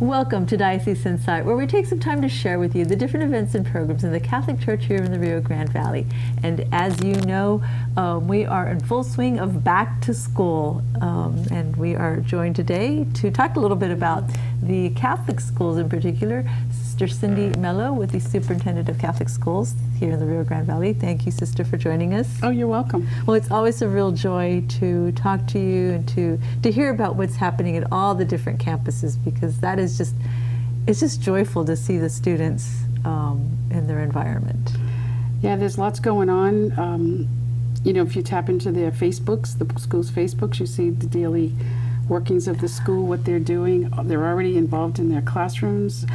Welcome to Diocese Insight, where we take some time to share with you the different events and programs in the Catholic Church here in the Rio Grande Valley. And as you know, we are in full swing of back to school, and we are joined today to talk a little bit about the Catholic schools in particular. Sister Cynthia Mello with the Superintendent of Catholic Schools here in the Rio Grande Valley. Thank you, Sister, for joining us. Oh, you're welcome. Well, it's always a real joy to talk to you and to hear about what's happening at all the different campuses, because that is just, it's just joyful to see the students in their environment. Yeah, there's lots going on. You know, if you tap into their Facebooks, the school's Facebooks, you see the daily workings of the school, what they're doing. They're already involved in their classrooms.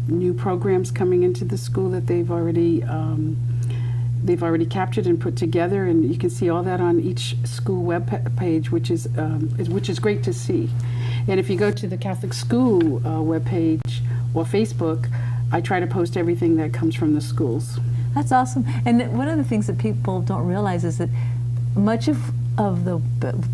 New programs coming into the school that they've already captured and put together, and you can see all that on each school web page, which is great to see. And if you go to the Catholic school web page or Facebook, I try to post everything that comes from the schools. That's awesome. And one of the things that people don't realize is that much of the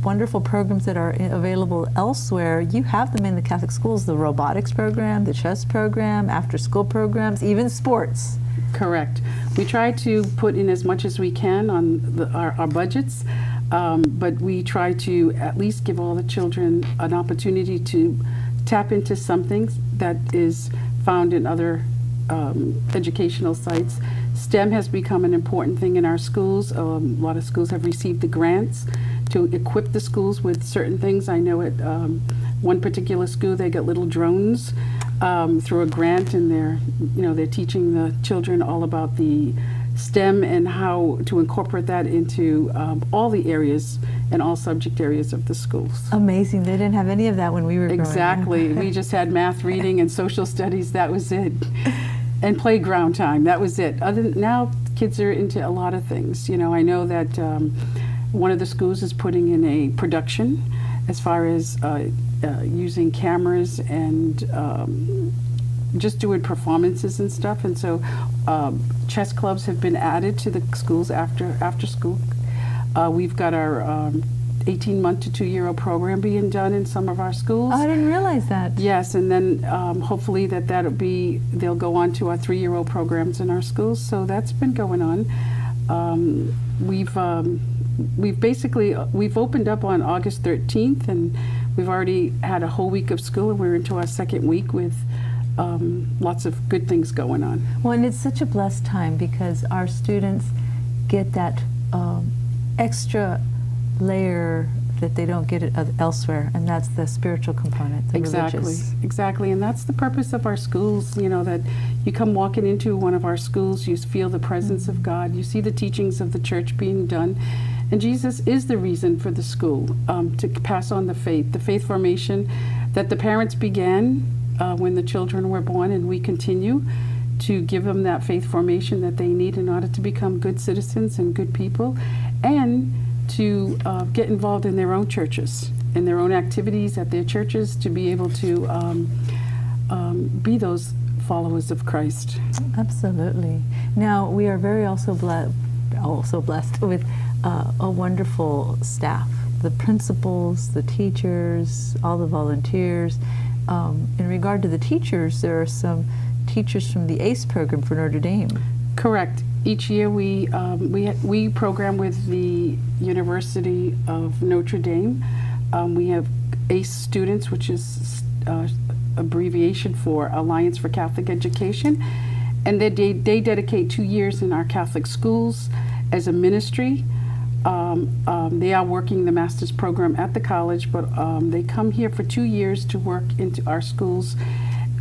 wonderful programs that are available elsewhere, you have them in the Catholic schools, the robotics program, the chess program, after-school programs, even sports. Correct. We try to put in as much as we can on our budgets, but we try to at least give all the children an opportunity to tap into something that is found in other educational sites. STEM has become an important thing in our schools. A lot of schools have received the grants to equip the schools with certain things. I know at one particular school they get little drones through a grant, and they're teaching the children all about the STEM and how to incorporate that into all the areas and all subject areas of the schools. Amazing. They didn't have any of that when we were growing up. Exactly. We just had math, reading, and social studies. That was it. And playground time. That was it. Now kids are into a lot of things. You know, I know that one of the schools is putting in a production as far as using cameras and just doing performances and stuff. And so chess clubs have been added to the schools after school. We've got our 18-month to 2-year-old program being done in some of our schools. Oh, I didn't realize that. Yes, and then hopefully they'll go on to our 3-year-old programs in our schools. So that's been going on. We've opened up on August 13th, and we've already had a whole week of school, and we're into our second week with lots of good things going on. Well, and it's such a blessed time because our students get that extra layer that they don't get it elsewhere, and that's the spiritual component, the religious. Exactly, and that's the purpose of our schools, you know, that you come walking into one of our schools, you feel the presence of God, you see the teachings of the church being done, and Jesus is the reason for the school, to pass on the faith formation that the parents began when the children were born, and we continue to give them that faith formation that they need in order to become good citizens and good people, and to get involved in their own churches, in their own activities at their churches, to be able to be those followers of Christ. Absolutely. Now, we are very also blessed with a wonderful staff, the principals, the teachers, all the volunteers. In regard to the teachers, there are some teachers from the ACE program for Notre Dame. Correct. Each year we program with the University of Notre Dame. We have ACE students, which is abbreviation for Alliance for Catholic Education, and they dedicate 2 years in our Catholic schools as a ministry. They are working the master's program at the college, but they come here for 2 years to work into our schools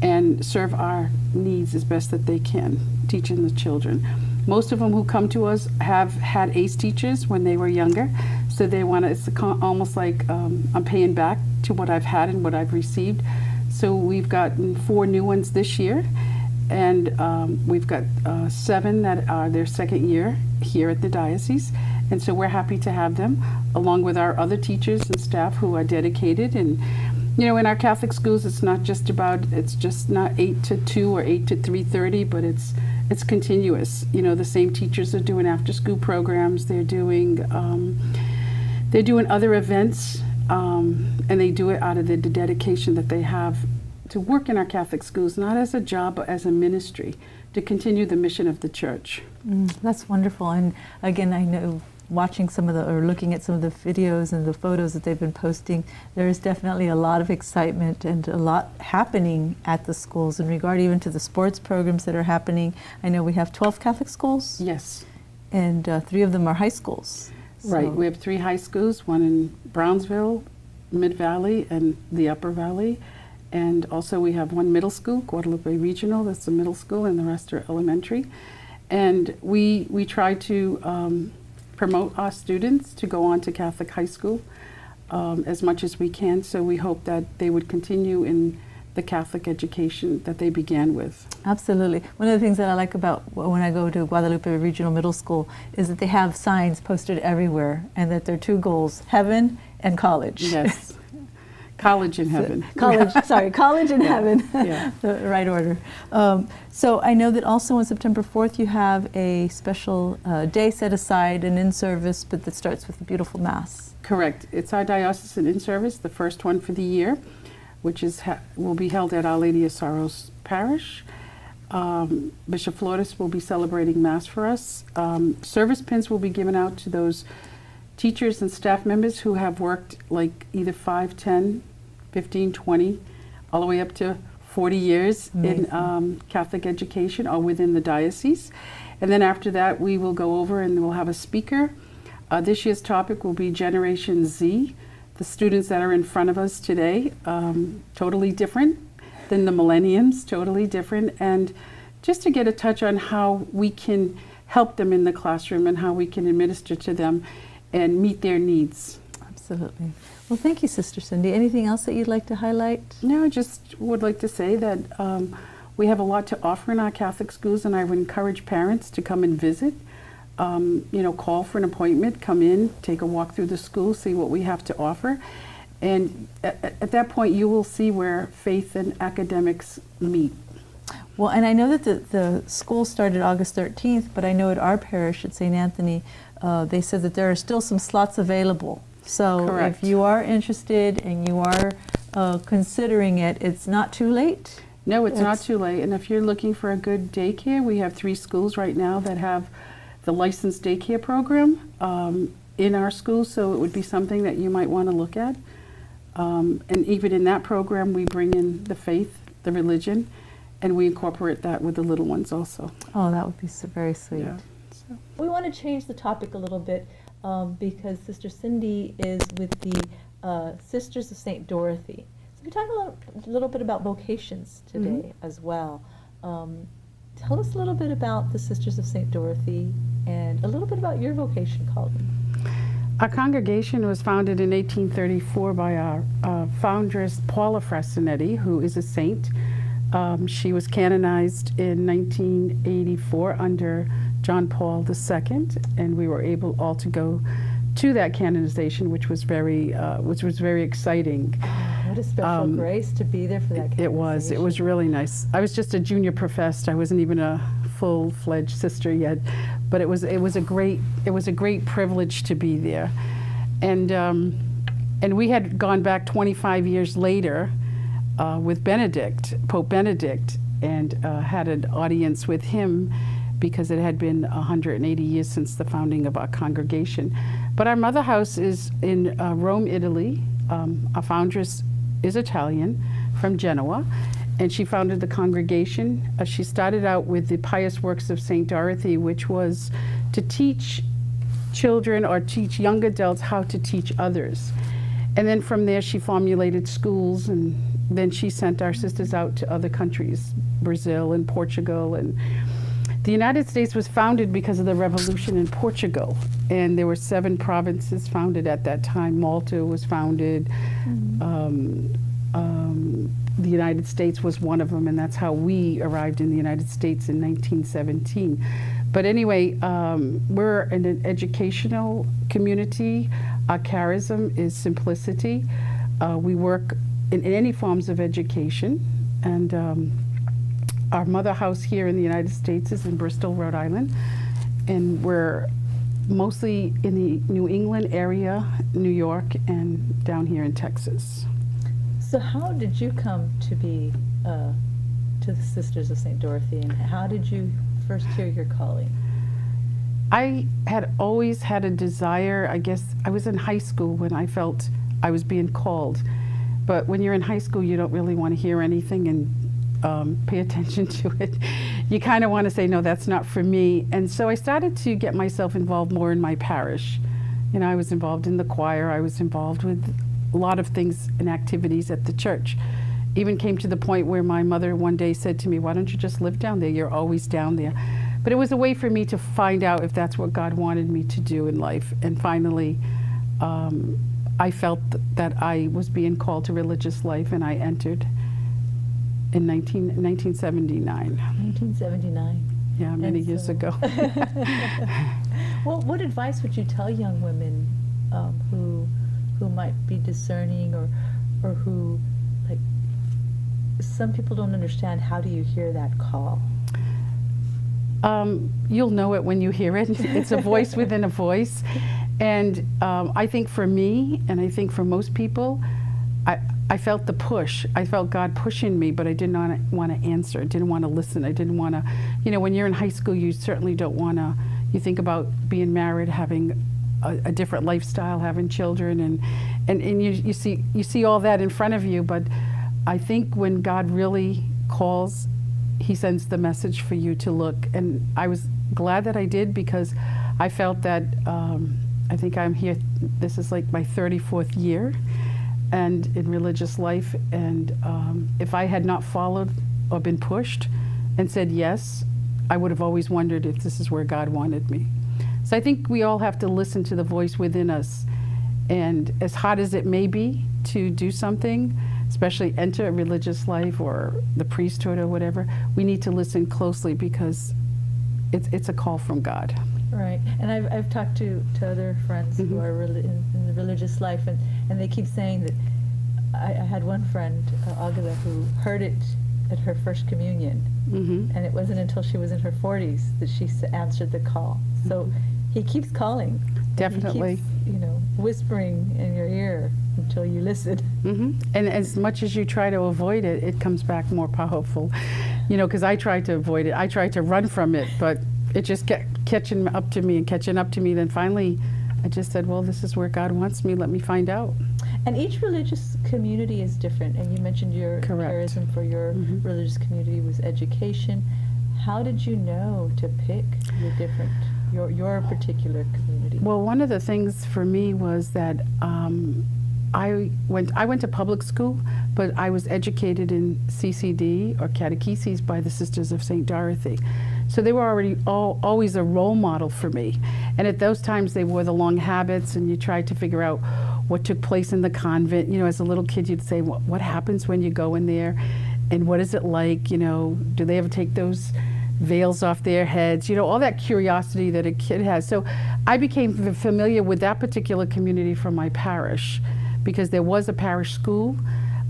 and serve our needs as best that they can, teaching the children. Most of them who come to us have had ACE teachers when they were younger, so they want to, it's almost like I'm paying back to what I've had and what I've received. So we've gotten 4 new ones this year, and we've got 7 that are their second year here at the diocese, and so we're happy to have them, along with our other teachers and staff who are dedicated. And you know, in our Catholic schools, it's not 8 to 2 or 8 to 3:30, but it's continuous. You know, the same teachers are doing after-school programs. They're doing other events, and they do it out of the dedication that they have to work in our Catholic schools, not as a job, but as a ministry, to continue the mission of the church. That's wonderful. And again, I know watching some of the, or looking at some of the videos and the photos that they've been posting, there is definitely a lot of excitement and a lot happening at the schools in regard even to the sports programs that are happening. I know we have 12 Catholic schools. Yes. And 3 of them are high schools. Right. So- We have 3 high schools, one in Brownsville, Mid-Valley, and the Upper Valley. And also we have 1 middle school, Guadalupe Regional, that's the middle school, and the rest are elementary. And we try to promote our students to go on to Catholic high school as much as we can. So we hope that they would continue in the Catholic education that they began with. Absolutely. One of the things that I like about when I go to Guadalupe Regional Middle School is that they have signs posted everywhere and that their 2 goals, heaven and college. Yes. College in heaven. College, sorry, college in heaven. Yeah. The right order. So I know that also on September 4th you have a special day set aside and in service, but that starts with a beautiful Mass. Correct. It's our diocesan in-service, the first one for the year, which is will be held at Our Lady of Sorrows Parish. Bishop Flores will be celebrating Mass for us. Service pins will be given out to those teachers and staff members who have worked like either 5, 10, 15, 20, all the way up to 40 years in Catholic education or within the diocese. And then after that, we will go over and we'll have a speaker. This year's topic will be Generation Z, the students that are in front of us today, totally different than the millenniums, totally different. And just to get a touch on how we can help them in the classroom and how we can administer to them and meet their needs. Absolutely. Well, thank you, Sister Cindy. Anything else that you'd like to highlight? No, I just would like to say that we have a lot to offer in our Catholic schools, and I would encourage parents to come and visit. You know, call for an appointment, come in, take a walk through the school, see what we have to offer. And at that point, you will see where faith and academics meet. Well, and I know that the school started August 13th, but I know at our parish at St. Anthony, they said that there are still some slots available. So Correct. if you are interested and you are considering it, it's not too late. No, it's not too late. And if you're looking for a good daycare, we have 3 schools right now that have the licensed daycare program in our schools, so it would be something that you might want to look at. And even in that program, we bring in the faith, the religion, and we incorporate that with the little ones also. Oh, that would be very sweet. Yeah. So. We want to change the topic a little bit because Sister Cindy is with the Sisters of St. Dorothy. So we talk a little bit about vocations today as well. Tell us a little bit about the Sisters of St. Dorothy and a little bit about your vocation calling. Our congregation was founded in 1834 by our foundress Paula Frassinetti, who is a saint. She was canonized in 1984 under John Paul II, and we were able all to go to that canonization, which was very exciting. What a special grace to be there for that canonization. It was really nice. I was just a junior professed. I wasn't even a full-fledged sister yet, but it was a great privilege to be there. And we had gone back 25 years later with Pope Benedict, and had an audience with him because it had been 180 years since the founding of our congregation. But our mother house is in Rome, Italy. Our foundress is Italian, from Genoa, and she founded the congregation. She started out with the Pious Works of St. Dorothy, which was to teach children or teach young adults how to teach others. And then from there she formulated schools, and then she sent our sisters out to other countries, Brazil and Portugal. And the United States was founded because of the revolution in Portugal, and there were 7 provinces founded at that time. Malta was founded. The United States was one of them, and that's how we arrived in the United States in 1917. But anyway, we're in an educational community. Our charism is simplicity. We work in any forms of education, and our mother house here in the United States is in Bristol, Rhode Island, and we're mostly in the New England area, New York, and down here in Texas. So how did you come to be to the Sisters of St. Dorothy, and how did you first hear your calling? I had always had a desire. I guess I was in high school when I felt I was being called. But when you're in high school, you don't really want to hear anything and pay attention to it. You kind of want to say, no, that's not for me. And so I started to get myself involved more in my parish. You know, I was involved in the choir. I was involved with a lot of things and activities at the church. Even came to the point where my mother one day said to me, why don't you just live down there? You're always down there. But it was a way for me to find out if that's what God wanted me to do in life. And finally, I felt that I was being called to religious life, and I entered in 1979. 1979. Yeah, many years ago. Well, what advice would you tell young women who might be discerning, or who, like, some people don't understand, how do you hear that call? You'll know it when you hear it. It's a voice within a voice. And I think for me, and I think for most people, I felt the push. I felt God pushing me, but I did not want to answer. I didn't want to listen. I didn't want to, you know, when you're in high school, you certainly don't want to, you think about being married, having a different lifestyle, having children, and you see all that in front of you. But I think when God really calls, He sends the message for you to look. And I was glad that I did, because I felt that I think I'm here, this is like my 34th year and in religious life, and if I had not followed or been pushed and said yes, I would have always wondered if this is where God wanted me. So I think we all have to listen to the voice within us, and as hard as it may be to do something, especially enter a religious life or the priesthood or whatever, we need to listen closely, because it's a call from God. Right, and I've talked to other friends who are in the religious life, and they keep saying that, I had one friend, Agila, who heard it at her first communion, and it wasn't until she was in her 40s that she answered the call. So He keeps calling. Definitely. He keeps, you know, whispering in your ear until you listen. And as much as you try to avoid it, it comes back more powerful. You know, because I tried to avoid it. I tried to run from it, but it just kept catching up to me. Then finally, I just said, well, this is where God wants me. Let me find out. And each religious community is different. And you mentioned your charism for your religious community was education. How did you know to pick your particular community? Well, one of the things for me was that I went to public school, but I was educated in CCD, or catecheses, by the Sisters of St. Dorothy. So they were already always a role model for me. And at those times they wore the long habits, and you tried to figure out what took place in the convent. You know, as a little kid, you'd say, what happens when you go in there, and what is it like? You know, do they ever take those veils off their heads? You know, all that curiosity that a kid has. So I became familiar with that particular community from my parish, because there was a parish school,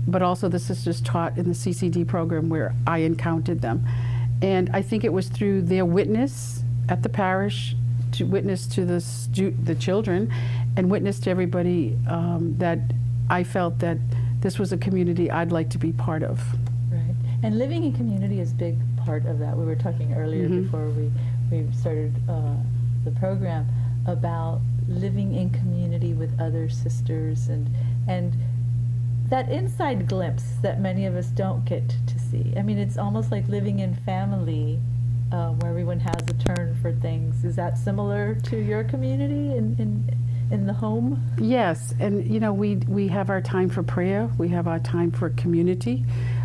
but also the sisters taught in the CCD program where I encountered them. And I think it was through their witness at the parish, to witness to the children, and witness to everybody, that I felt that this was a community I'd like to be part of. Right. And living in community is a big part of that. We were talking earlier before we started the program about living in community with other sisters, and that inside glimpse that many of us don't get to see. I mean, it's almost like living in family, where everyone has a turn for things. Is that similar to your community in the home? Yes, and you know, we have our time for prayer, we have our time for community,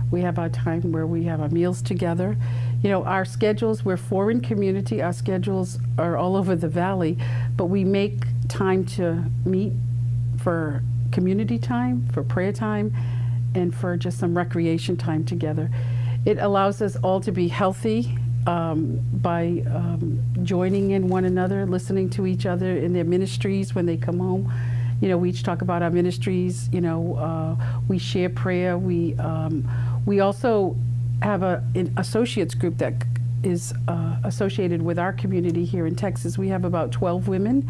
we have our time where we have our meals together. You know, our schedules, we're 4 in community, our schedules are all over the valley, but we make time to meet for community time, for prayer time, and for just some recreation time together. It allows us all to be healthy by joining in one another, listening to each other in their ministries when they come home. You know, we each talk about our ministries. You know, we share prayer. We also have an associates group that is associated with our community here in Texas. We have about 12 women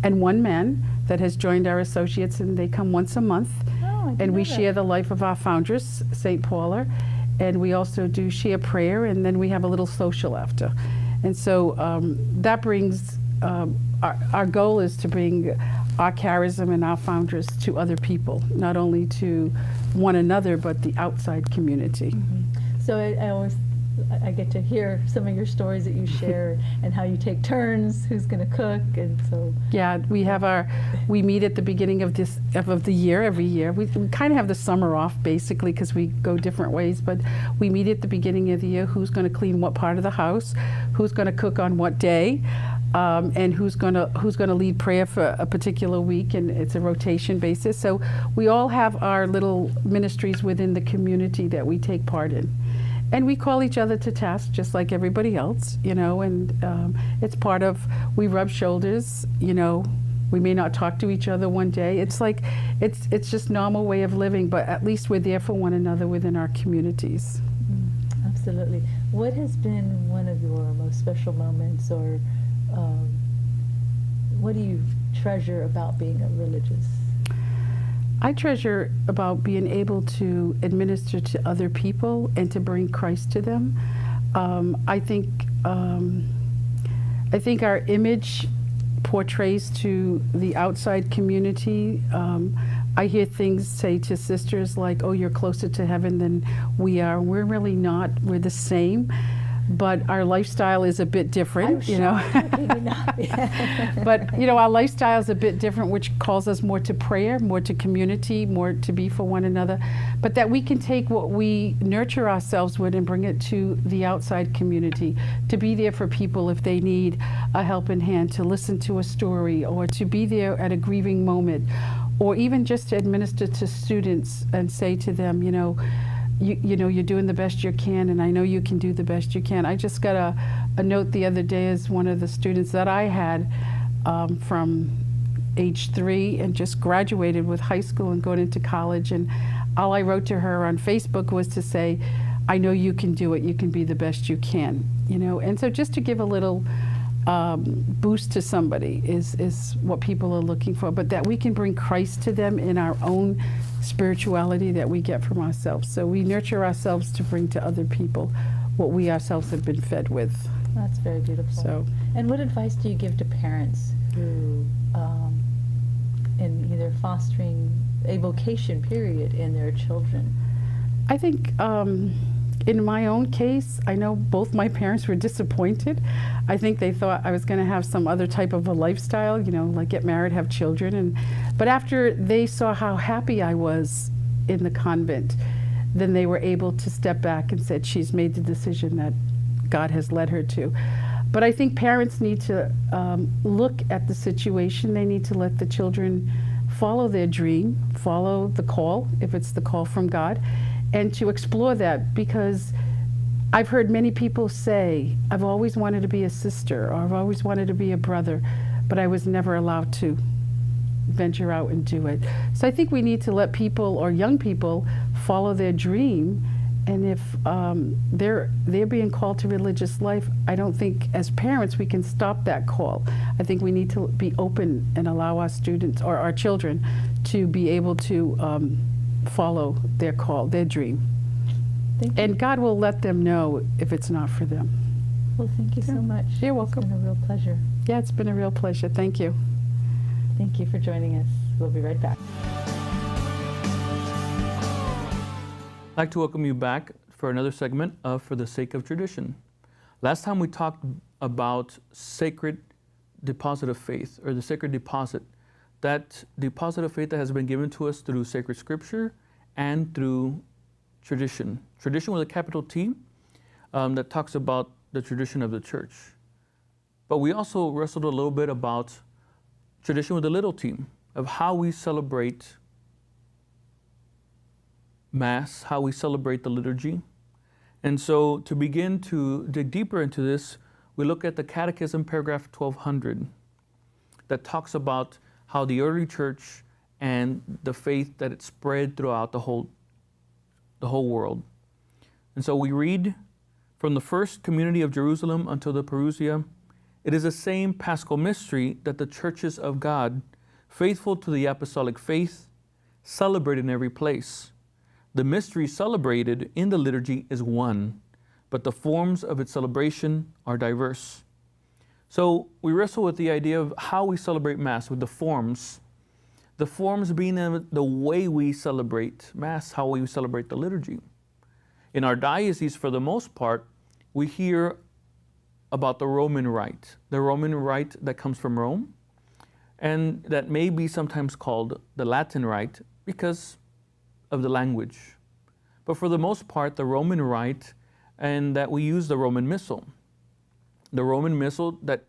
and 1 man that has joined our associates, and they come once a month. Oh. didn't and we know that. share the life of our foundress, St. Paula, and we also do share prayer, and then we have a little social after. And so that brings, our goal is to bring our charism and our foundress to other people, not only to one another, but the outside community. So I get to hear some of your stories that you share and how you take turns, who's going to cook, and so. Yeah, we meet at the beginning of the year every year. We kind of have the summer off basically because we go different ways, but we meet at the beginning of the year, who's going to clean what part of the house, who's going to cook on what day, and who's going to lead prayer for a particular week, and it's a rotation basis. So we all have our little ministries within the community that we take part in. And we call each other to task just like everybody else, you know, and it's part of, we rub shoulders, you know, we may not talk to each other one day. It's like, it's just normal way of living, but at least we're there for one another within our communities. Absolutely. What has been one of your most special moments, or what do you treasure about being a religious? I treasure about being able to administer to other people and to bring Christ to them. I think our image portrays to the outside community. I hear things say to sisters like, "Oh, you're closer to heaven than we are." We're really not. We're the same, but our lifestyle is a bit different, you know. But you know, our lifestyle is a bit different, which calls us more to prayer, more to community, more to be for one another. But that we can take what we nurture ourselves with and bring it to the outside community, to be there for people if they need a helping hand, to listen to a story, or to be there at a grieving moment, or even just to administer to students and say to them, you know, you know, you're doing the best you can, and I know you can do the best you can. I just got a note the other day as one of the students that I had from age 3 and just graduated with high school and going into college, and all I wrote to her on Facebook was to say, I know you can do it, you can be the best you can, you know. And so just to give a little boost to somebody is what people are looking for, but that we can bring Christ to them in our own spirituality that we get from ourselves. So we nurture ourselves to bring to other people what we ourselves have been fed with. That's very beautiful. So, and what advice do you give to parents who, in either fostering a vocation period in their children? I think in my own case, I know both my parents were disappointed. I think they thought I was going to have some other type of a lifestyle, you know, like get married, have children. But after they saw how happy I was in the convent, then they were able to step back and said, she's made the decision that God has led her to. But I think parents need to look at the situation. They need to let the children follow their dream, follow the call, if it's the call from God, and to explore that, because I've heard many people say, I've always wanted to be a sister, or I've always wanted to be a brother, but I was never allowed to venture out and do it. So I think we need to let people, or young people, follow their dream. And if they're being called to religious life, I don't think as parents we can stop that call. I think we need to be open and allow our students or our children to be able to follow their call, their dream. Thank you. And God will let them know if it's not for them. Well, thank you so much. You're welcome. It's been a real pleasure. Yeah, it's been a real pleasure. Thank you. Thank you for joining us. We'll be right back. I'd like to welcome you back for another segment of For the Sake of Tradition. Last time we talked about sacred deposit of faith, or the sacred deposit, that deposit of faith that has been given to us through sacred scripture and through tradition. Tradition with a capital T, that talks about the tradition of the church. But we also wrestled a little bit about tradition with a little t, of how we celebrate Mass, how we celebrate the liturgy. And so to begin to dig deeper into this, we look at the Catechism, paragraph 1200, that talks about how the early church and the faith that it spread throughout the whole world. And so we read, from the first community of Jerusalem until the Parousia, it is the same paschal mystery that the churches of God, faithful to the apostolic faith, celebrated in every place. The mystery celebrated in the liturgy is one, but the forms of its celebration are diverse. So we wrestle with the idea of how we celebrate Mass, with the forms being the way we celebrate Mass, how we celebrate the liturgy. In our diocese, for the most part, we hear about the Roman Rite that comes from Rome, and that may be sometimes called the Latin Rite because of the language. But for the most part, the Roman Rite, and that we use the Roman Missal. The Roman Missal that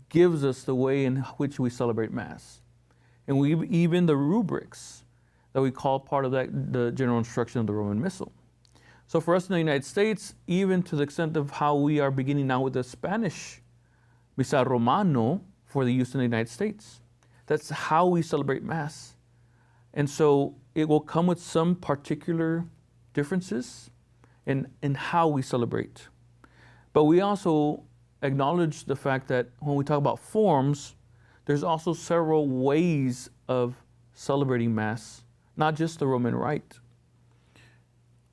gives us the way in which we celebrate Mass. And even the rubrics that we call part of the general instruction of the Roman Missal. So for us in the United States, even to the extent of how we are beginning now with the Spanish Missa Romano for the use in the United States. That's how we celebrate Mass. And so it will come with some particular differences in how we celebrate. But we also acknowledge the fact that when we talk about forms, there's also several ways of celebrating Mass, not just the Roman Rite.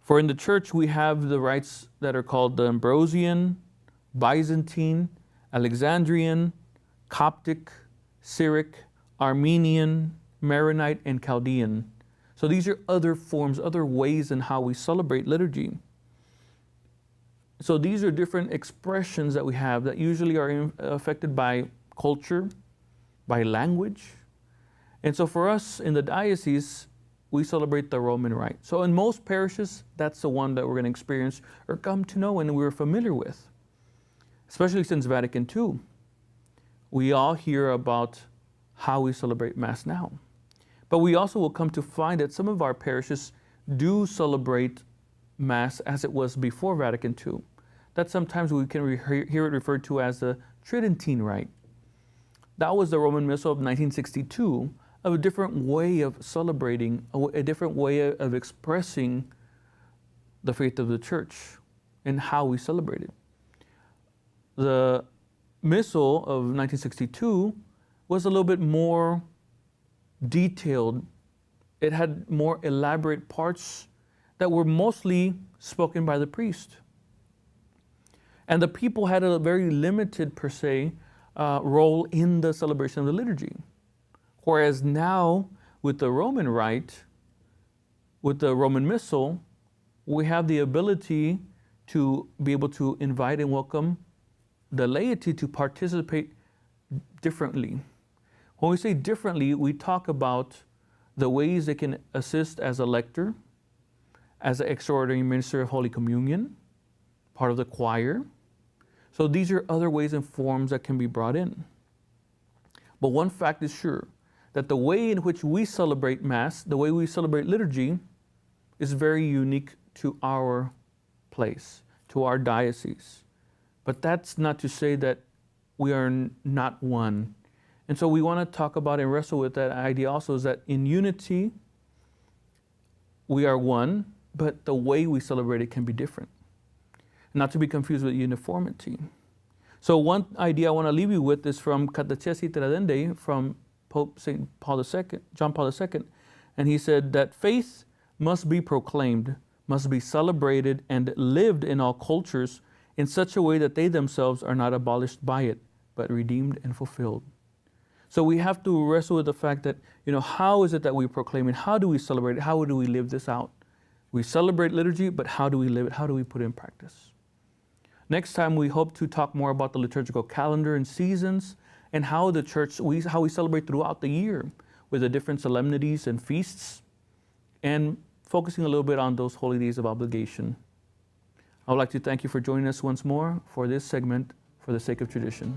For in the Church, we have the rites that are called the Ambrosian, Byzantine, Alexandrian, Coptic, Syriac, Armenian, Maronite, and Chaldean. So these are other forms, other ways in how we celebrate liturgy. So these are different expressions that we have that usually are affected by culture, by language. And so for us in the diocese, we celebrate the Roman Rite. So in most parishes, that's the one that we're going to experience or come to know and we're familiar with, especially since Vatican II. We all hear about how we celebrate Mass now. But we also will come to find that some of our parishes do celebrate Mass as it was before Vatican II. That sometimes we can hear it referred to as the Tridentine Rite. That was the Roman Missal of 1962, of a different way of celebrating, a different way of expressing the faith of the Church and how we celebrate it. The Missal of 1962 was a little bit more detailed. It had more elaborate parts that were mostly spoken by the priest. And the people had a very limited, per se, role in the celebration of the liturgy. Whereas now, with the Roman Rite, with the Roman Missal, we have the ability to be able to invite and welcome the laity to participate differently. When we say differently, we talk about the ways they can assist as a lector, as an extraordinary minister of Holy Communion, part of the choir. So these are other ways and forms that can be brought in. But one fact is sure, that the way in which we celebrate Mass, the way we celebrate liturgy, is very unique to our place, to our diocese. But that's not to say that we are not one. And so we want to talk about and wrestle with that idea also, is that in unity, we are one, but the way we celebrate it can be different. Not to be confused with uniformity. So one idea I want to leave you with is from Catechesi Tradendae from Pope St. Paul II, John Paul II. And he said that faith must be proclaimed, must be celebrated and lived in all cultures in such a way that they themselves are not abolished by it, but redeemed and fulfilled. So we have to wrestle with the fact that, how is it that we proclaim it? How do we celebrate it? How do we live this out? We celebrate liturgy, but how do we live it? How do we put it in practice? Next time, we hope to talk more about the liturgical calendar and seasons and how the Church, how we celebrate throughout the year with the different solemnities and feasts, and focusing a little bit on those holy days of obligation. I would like to thank you for joining us once more for this segment, For the Sake of Tradition.